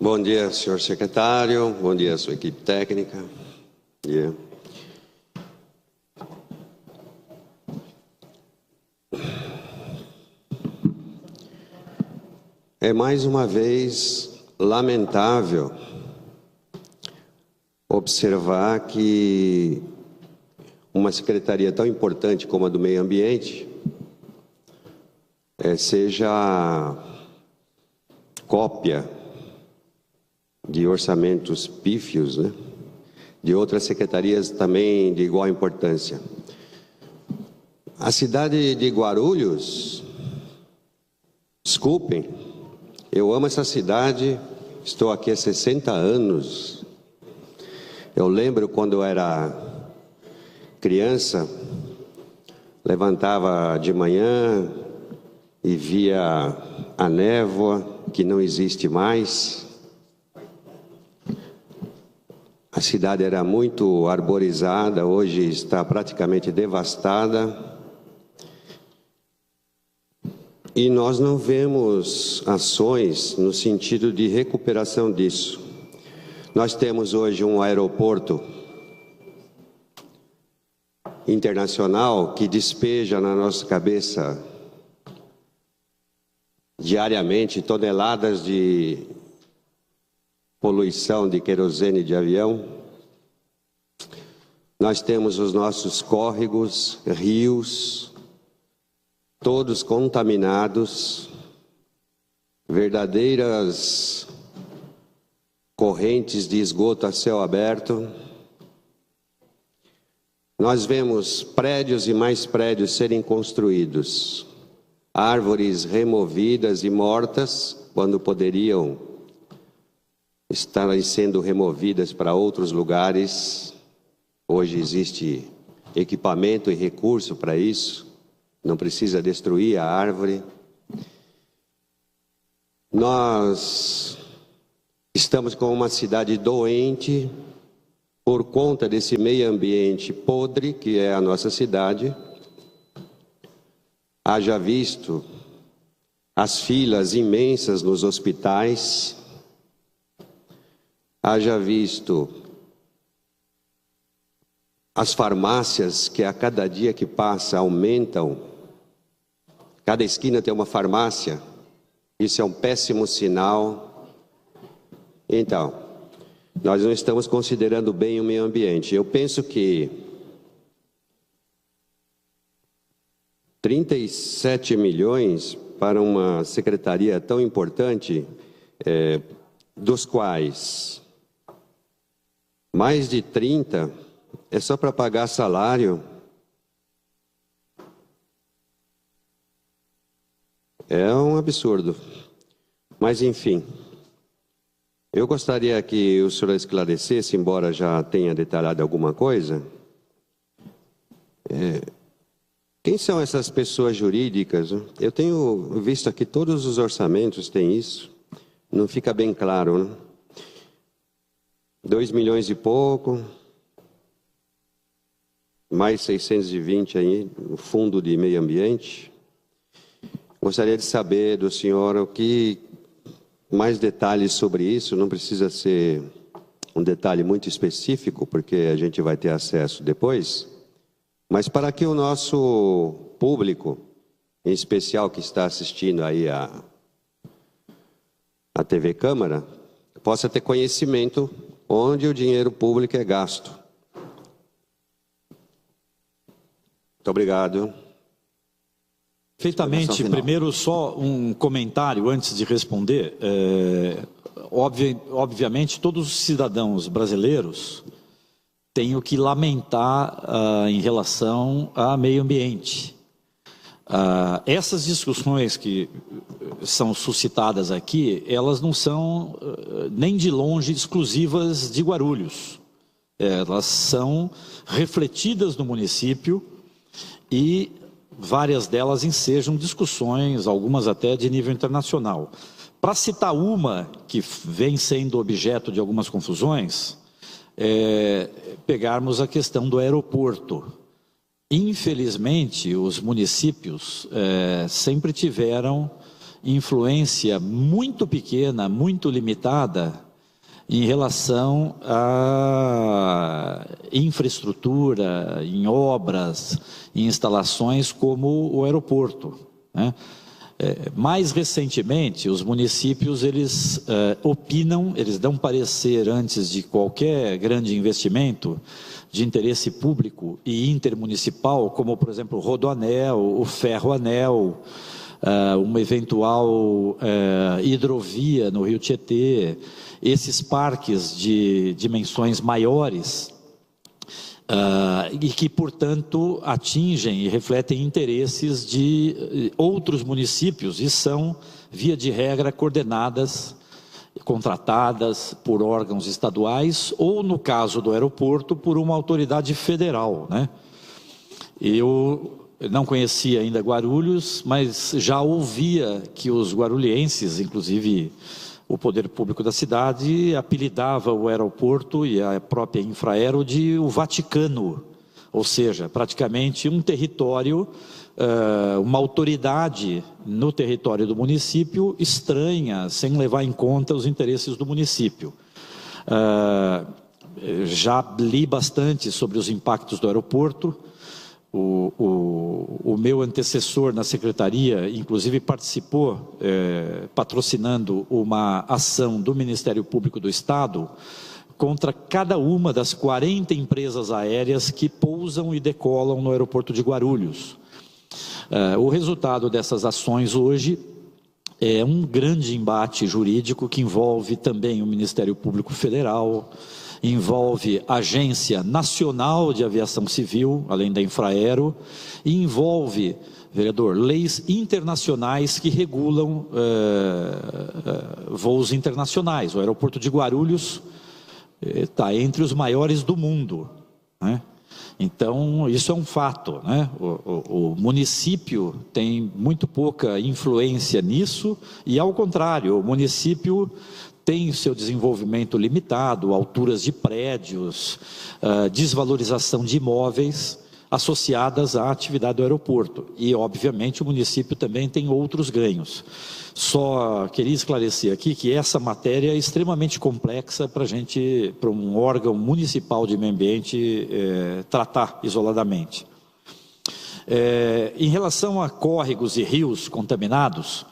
Bom dia, senhor secretário. Bom dia, sua equipe técnica. Bom dia. É mais uma vez lamentável observar que uma secretaria tão importante como a do meio ambiente seja cópia de orçamentos pífios, né, de outras secretarias também de igual importância. A cidade de Guarulhos, desculpem, eu amo essa cidade, estou aqui há 60 anos. Eu lembro quando eu era criança, levantava de manhã e via a névoa, que não existe mais. A cidade era muito arborizada, hoje está praticamente devastada. E nós não vemos ações no sentido de recuperação disso. Nós temos hoje um aeroporto internacional que despeja na nossa cabeça diariamente toneladas de poluição de querosene de avião. Nós temos os nossos córregos, rios, todos contaminados, verdadeiras correntes de esgoto a céu aberto. Nós vemos prédios e mais prédios serem construídos, árvores removidas e mortas, quando poderiam estar sendo removidas para outros lugares. Hoje existe equipamento e recurso para isso, não precisa destruir a árvore. Nós estamos com uma cidade doente por conta desse meio ambiente podre que é a nossa cidade. Haja visto as filas imensas nos hospitais, haja visto as farmácias que a cada dia que passa aumentam. Cada esquina tem uma farmácia. Isso é um péssimo sinal. Então, nós não estamos considerando bem o meio ambiente. Eu penso que 37 milhões para uma secretaria tão importante, dos quais mais de 30 é só para pagar salário. É um absurdo. Mas, enfim, eu gostaria que o senhor esclarecesse, embora já tenha detalhado alguma coisa, quem são essas pessoas jurídicas? Eu tenho visto aqui todos os orçamentos têm isso, não fica bem claro, né? 2 milhões e pouco, mais 620 aí no fundo de meio ambiente. Gostaria de saber do senhor o que mais detalhes sobre isso. Não precisa ser um detalhe muito específico, porque a gente vai ter acesso depois, mas para que o nosso público, em especial que está assistindo aí a TV Câmara, possa ter conhecimento onde o dinheiro público é gasto. Muito obrigado. Perfeitamente. Primeiro, só um comentário antes de responder. Obviamente, todos os cidadãos brasileiros têm o que lamentar em relação ao meio ambiente. Essas discussões que são suscitadas aqui, elas não são nem de longe exclusivas de Guarulhos. Elas são refletidas no município e várias delas ensejam discussões, algumas até de nível internacional. Para citar uma que vem sendo objeto de algumas confusões, pegarmos a questão do aeroporto. Infelizmente, os municípios sempre tiveram influência muito pequena, muito limitada em relação à infraestrutura, em obras, em instalações como o aeroporto, né? Mais recentemente, os municípios, eles opinam, eles dão parecer antes de qualquer grande investimento de interesse público e intermunicipal, como, por exemplo, o Rodoanel, o Ferroanel, uma eventual hidrovia no Rio Tietê, esses parques de dimensões maiores, e que, portanto, atingem e refletem interesses de outros municípios e são, via de regra, coordenadas, contratadas por órgãos estaduais ou, no caso do aeroporto, por uma autoridade federal, né? Eu não conhecia ainda Guarulhos, mas já ouvia que os guarulhenses, inclusive o poder público da cidade, apelidava o aeroporto e a própria Infraero de o Vaticano, ou seja, praticamente um território, uma autoridade no território do município estranha, sem levar em conta os interesses do município. Já li bastante sobre os impactos do aeroporto. O meu antecessor na secretaria, inclusive, participou, patrocinando uma ação do Ministério Público do Estado contra cada uma das 40 empresas aéreas que pousam e decolam no aeroporto de Guarulhos. O resultado dessas ações hoje é um grande embate jurídico que envolve também o Ministério Público Federal, envolve a Agência Nacional de Aviação Civil, além da Infraero, e envolve, vereador, leis internacionais que regulam voos internacionais. O aeroporto de Guarulhos está entre os maiores do mundo, né? Então, isso é um fato, né? O município tem muito pouca influência nisso e, ao contrário, o município tem seu desenvolvimento limitado, alturas de prédios, desvalorização de imóveis associadas à atividade do aeroporto. E, obviamente, o município também tem outros ganhos. Só queria esclarecer aqui que essa matéria é extremamente complexa para um órgão municipal de meio ambiente tratar isoladamente. Em relação a córregos e rios contaminados,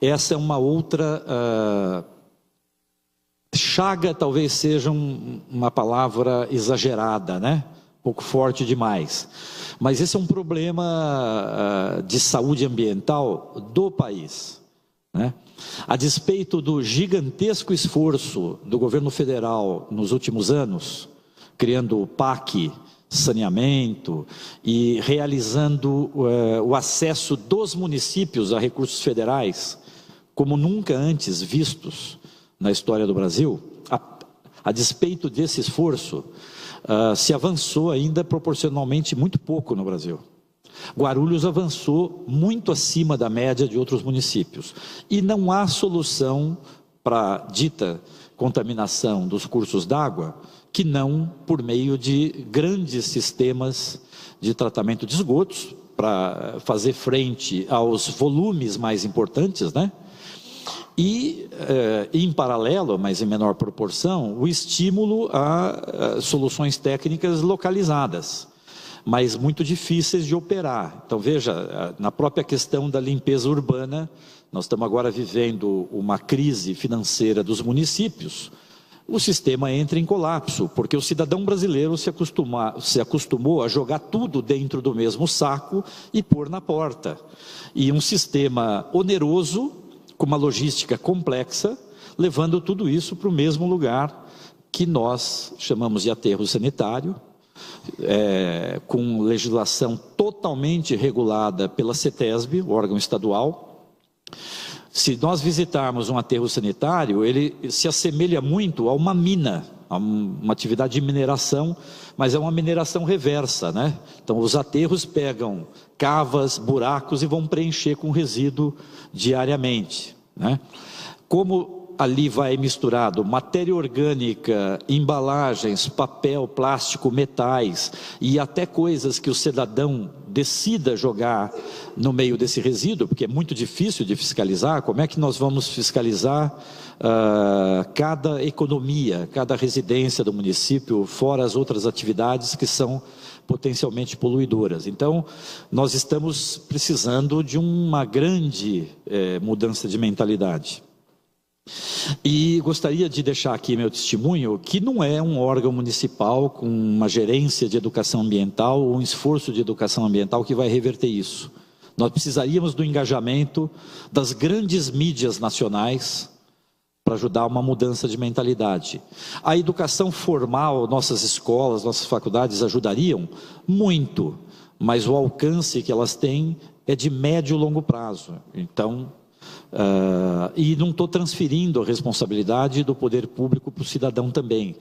essa é uma outra chaga, talvez seja uma palavra exagerada, né? Um pouco forte demais. Mas esse é um problema de saúde ambiental do país, né? A despeito do gigantesco esforço do governo federal nos últimos anos, criando o PAC, saneamento, e realizando o acesso dos municípios a recursos federais, como nunca antes vistos na história do Brasil, a despeito desse esforço, se avançou ainda proporcionalmente muito pouco no Brasil. Guarulhos avançou muito acima da média de outros municípios. E não há solução para a dita contaminação dos cursos d'água que não por meio de grandes sistemas de tratamento de esgotos para fazer frente aos volumes mais importantes, né? E, em paralelo, mas em menor proporção, o estímulo a soluções técnicas localizadas, mas muito difíceis de operar. Então, veja, na própria questão da limpeza urbana, nós estamos agora vivendo uma crise financeira dos municípios. O sistema entra em colapso, porque o cidadão brasileiro se acostumou a jogar tudo dentro do mesmo saco e pôr na porta. E um sistema oneroso, com uma logística complexa, levando tudo isso para o mesmo lugar que nós chamamos de aterro sanitário, com legislação totalmente regulada pela CETESB, o órgão estadual. Se nós visitarmos um aterro sanitário, ele se assemelha muito a uma mina, a uma atividade de mineração, mas é uma mineração reversa, né? Então, os aterros pegam cavas, buracos e vão preencher com resíduo diariamente, né? Como ali vai misturado matéria orgânica, embalagens, papel, plástico, metais e até coisas que o cidadão decida jogar no meio desse resíduo, porque é muito difícil de fiscalizar. Como é que nós vamos fiscalizar cada economia, cada residência do município, fora as outras atividades que são potencialmente poluidoras? Então, nós estamos precisando de uma grande mudança de mentalidade. E gostaria de deixar aqui meu testemunho, que não é um órgão municipal com uma gerência de educação ambiental ou um esforço de educação ambiental que vai reverter isso. Nós precisaríamos do engajamento das grandes mídias nacionais para ajudar uma mudança de mentalidade. A educação formal, nossas escolas, nossas faculdades ajudariam muito, mas o alcance que elas têm é de médio e longo prazo. Então, e não estou transferindo a responsabilidade do poder público para o cidadão também.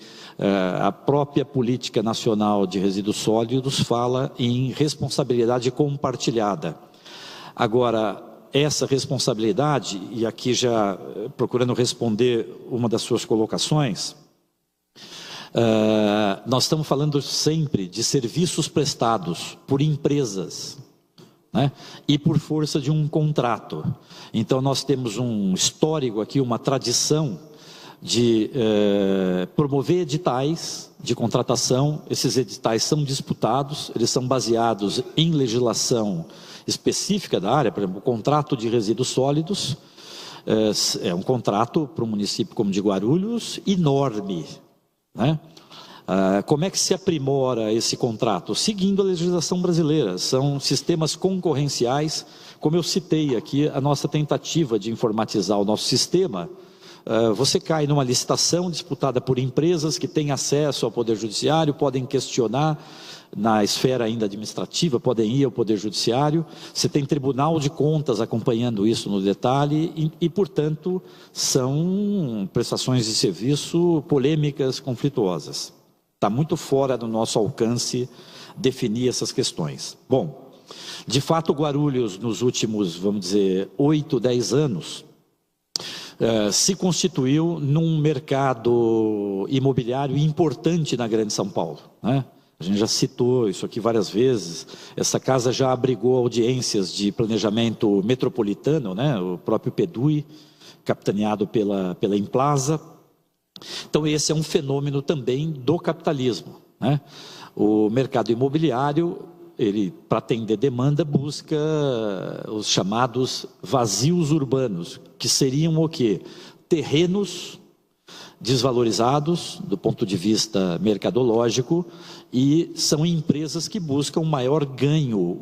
A própria política nacional de resíduos sólidos fala em responsabilidade compartilhada. Agora, essa responsabilidade, e aqui já procurando responder uma das suas colocações, nós estamos falando sempre de serviços prestados por empresas, né? E por força de um contrato. Então nós temos um histórico aqui, uma tradição de promover editais de contratação. Esses editais são disputados, eles são baseados em legislação específica da área. Por exemplo, o contrato de resíduos sólidos é um contrato para um município como de Guarulhos enorme, né? Como é que se aprimora esse contrato? Seguindo a legislação brasileira. São sistemas concorrenciais. Como eu citei aqui, a nossa tentativa de informatizar o nosso sistema, você cai numa licitação disputada por empresas que têm acesso ao Poder Judiciário, podem questionar na esfera ainda administrativa, podem ir ao Poder Judiciário. Você tem Tribunal de Contas acompanhando isso no detalhe e portanto, são prestações de serviço polêmicas, conflituosas. Está muito fora do nosso alcance definir essas questões. Bom, de fato, Guarulhos, nos últimos, vamos dizer, 8, 10 anos, se constituiu num mercado imobiliário importante na Grande São Paulo, né? A gente já citou isso aqui várias vezes. Essa casa já abrigou audiências de planejamento metropolitano, né? O próprio PEDUI, capitaneado pela Implaza. Então esse é um fenômeno também do capitalismo, né? O mercado imobiliário, ele, para atender demanda, busca os chamados vazios urbanos, que seriam o quê? Terrenos desvalorizados do ponto de vista mercadológico, e são empresas que buscam maior ganho,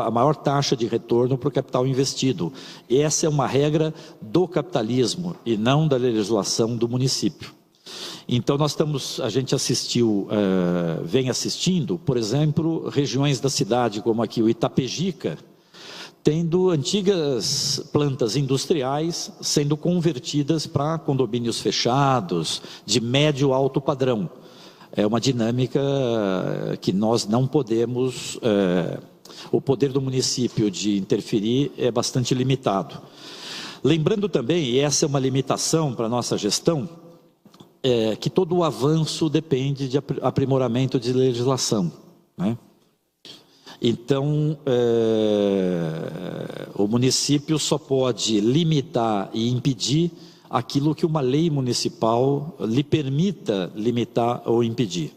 a maior taxa de retorno para o capital investido. Essa é uma regra do capitalismo e não da legislação do município. Então a gente assistiu, vem assistindo, por exemplo, regiões da cidade como aqui o Itapejica, tendo antigas plantas industriais sendo convertidas para condomínios fechados, de médio alto padrão. É uma dinâmica que nós não podemos, o poder do município de interferir é bastante limitado. Lembrando também, e essa é uma limitação para a nossa gestão, que todo o avanço depende de aprimoramento de legislação, né? Então, o município só pode limitar e impedir aquilo que uma lei municipal lhe permita limitar ou impedir.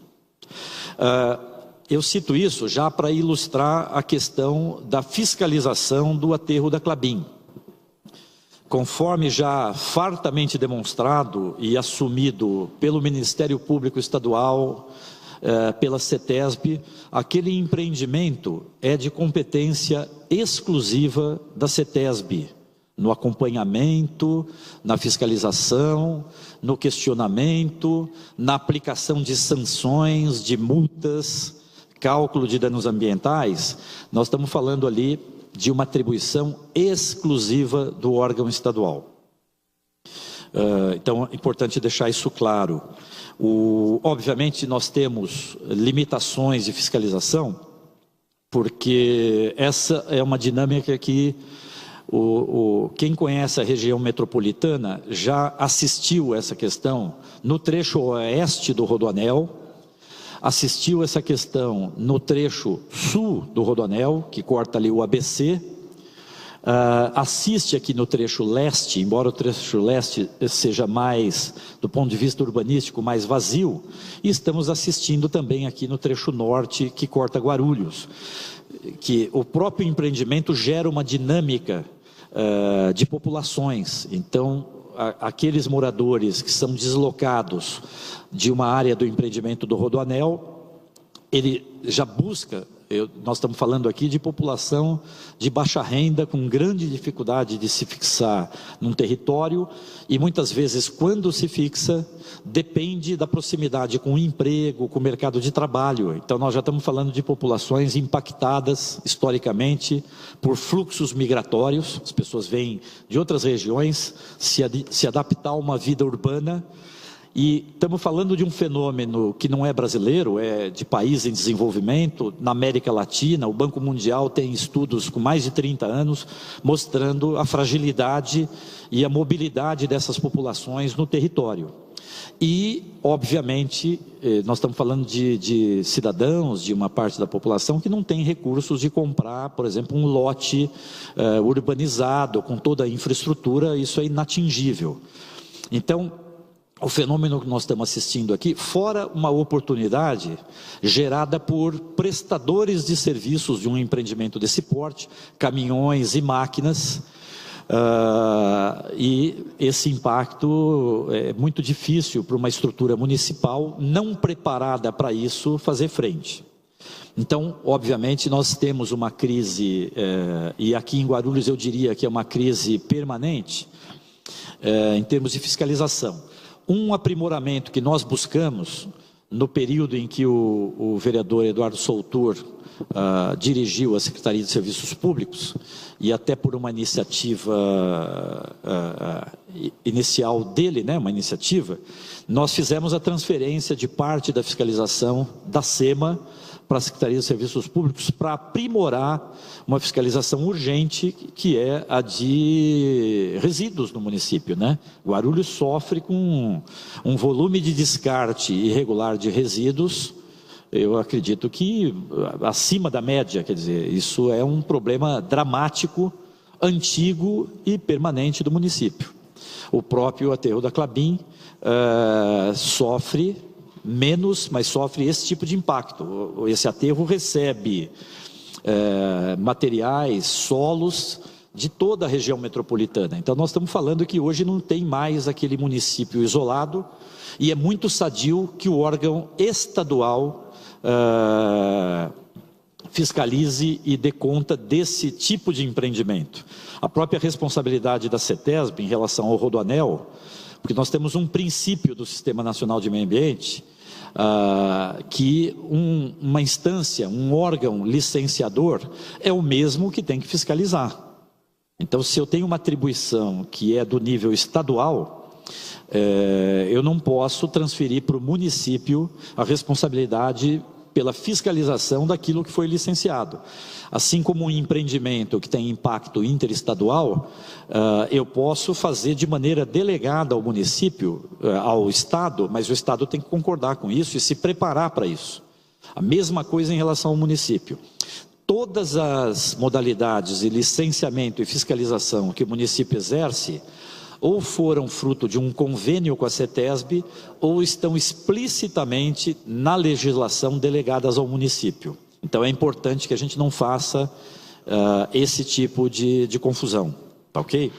Eu cito isso já para ilustrar a questão da fiscalização do aterro da Klabin. Conforme já fartamente demonstrado e assumido pelo Ministério Público Estadual, pela CETESB, aquele empreendimento é de competência exclusiva da CETESB, no acompanhamento, na fiscalização, no questionamento, na aplicação de sanções, de multas, cálculo de danos ambientais. Nós estamos falando ali de uma atribuição exclusiva do órgão estadual. Então, é importante deixar isso claro. Obviamente, nós temos limitações de fiscalização, porque essa é uma dinâmica que Quem conhece a região metropolitana já assistiu essa questão no trecho oeste do Rodoanel, assistiu essa questão no trecho sul do Rodoanel, que corta ali o ABC, assiste aqui no trecho leste, embora o trecho leste seja mais, do ponto de vista urbanístico, mais vazio, e estamos assistindo também aqui no trecho norte, que corta Guarulhos, que o próprio empreendimento gera uma dinâmica de populações. Então, aqueles moradores que são deslocados de uma área do empreendimento do Rodoanel, ele já busca, nós estamos falando aqui de população de baixa renda, com grande dificuldade de se fixar num território, e muitas vezes, quando se fixa, depende da proximidade com o emprego, com o mercado de trabalho. Então, nós já estamos falando de populações impactadas, historicamente, por fluxos migratórios. As pessoas vêm de outras regiões se adaptar a uma vida urbana. E estamos falando de um fenômeno que não é brasileiro, é de país em desenvolvimento, na América Latina. O Banco Mundial tem estudos com mais de 30 anos, mostrando a fragilidade e a mobilidade dessas populações no território. E, obviamente, nós estamos falando de cidadãos, de uma parte da população que não tem recursos de comprar, por exemplo, um lote urbanizado, com toda a infraestrutura. Isso é inatingível. Então, o fenômeno que nós estamos assistindo aqui, fora uma oportunidade gerada por prestadores de serviços de um empreendimento desse porte, caminhões e máquinas, e esse impacto é muito difícil para uma estrutura municipal não preparada para isso fazer frente. Então, obviamente, nós temos uma crise, e aqui em Guarulhos eu diria que é uma crise permanente, em termos de fiscalização. Um aprimoramento que nós buscamos no período em que o vereador Eduardo Soutor dirigiu a Secretaria de Serviços Públicos, e até por uma iniciativa inicial dele, uma iniciativa, nós fizemos a transferência de parte da fiscalização da SEMA para a Secretaria de Serviços Públicos, para aprimorar uma fiscalização urgente, que é a de resíduos no município, Guarulhos sofre com um volume de descarte irregular de resíduos, eu acredito que acima da média. Quer dizer, isso é um problema dramático, antigo e permanente do município. O próprio aterro da Klabin sofre menos, mas sofre esse tipo de impacto. Esse aterro recebe materiais, solos de toda a região metropolitana. Então, nós estamos falando que hoje não tem mais aquele município isolado, e é muito sadio que o órgão estadual fiscalize e dê conta desse tipo de empreendimento. A própria responsabilidade da CETESB em relação ao Rodoanel, porque nós temos um princípio do Sistema Nacional de Meio Ambiente, que uma instância, um órgão licenciador é o mesmo que tem que fiscalizar. Então, se eu tenho uma atribuição que é do nível estadual, eu não posso transferir para o município a responsabilidade pela fiscalização daquilo que foi licenciado. Assim como um empreendimento que tem impacto interestadual, eu posso fazer de maneira delegada ao município, ao Estado, mas o Estado tem que concordar com isso e se preparar para isso. A mesma coisa em relação ao município. Todas as modalidades de licenciamento e fiscalização que o município exerce, ou foram fruto de um convênio com a CETESB, ou estão explicitamente na legislação delegadas ao município. Então é importante que a gente não faça esse tipo de confusão, tá ok?